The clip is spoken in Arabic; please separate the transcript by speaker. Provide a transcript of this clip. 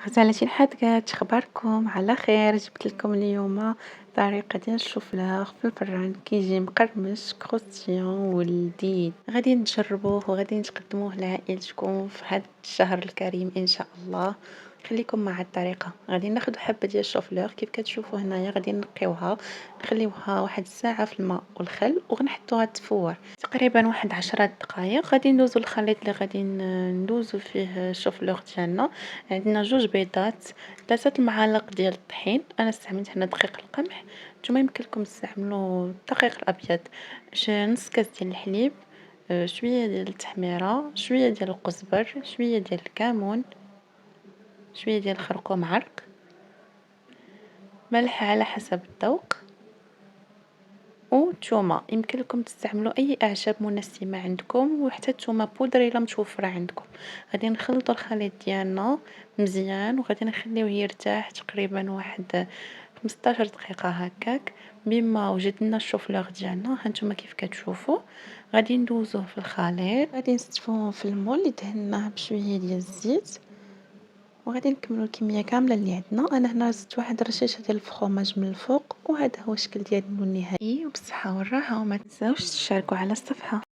Speaker 1: غزالتي الحادقات شخباركم على خير. جبت لكم اليوم طريقة ديال الشوفلار في الفران كيجي مقرمش كروستيون ولذيذ. غادي نجربوه وغادي نقدموه لعائلتكم في هذا الشهر الكريم ان شاء الله. خليكم مع الطريقة. غادي ناخذ حبة ديال الشوفلار كيف كتشوفوا هنايا، غادي نقيوها نخليوها واحد الساعة في الماء والخل وغنحطوها تفور تقريبا واحد 10 دقائق. غادي ندوزو الخليط اللي غادي ندوزو فيه الشوفلور ديالنا. عندنا 2 بيضات، 3 المعالق ديال الطحين، انا استعملت هنا دقيق القمح، نتوما يمكن لكم تستعملوا الدقيق الابيض، نص كاس ديال الحليب، شويه ديال التحميره، شويه ديال القزبر، شويه ديال الكمون، شويه ديال الخرقوم عرق، ملح على حسب الذوق، وثومه يمكن لكم تستعملوا اي اعشاب منسمه عندكم، وحتى الثومه بودره الا متوفره عندكم. غادي نخلطوا الخليط ديالنا مزيان وغادي نخليوه يرتاح تقريبا واحد 15 دقيقه هكاك. بما وجدنا الشوفلور ديالنا هانتوما كيف كتشوفوا، غادي ندوزوه في الخليط، غادي نستفوه في المول اللي دهناه بشويه ديال الزيت، وغادي نكملوا الكميه كامله اللي عندنا. انا هنا زدت واحد الرشيشه ديال الفخوماج من الفوق، وهذا هو الشكل ديالو النهائي. وبالصحه والراحه، وما تنساوش تشاركوا على الصفحه.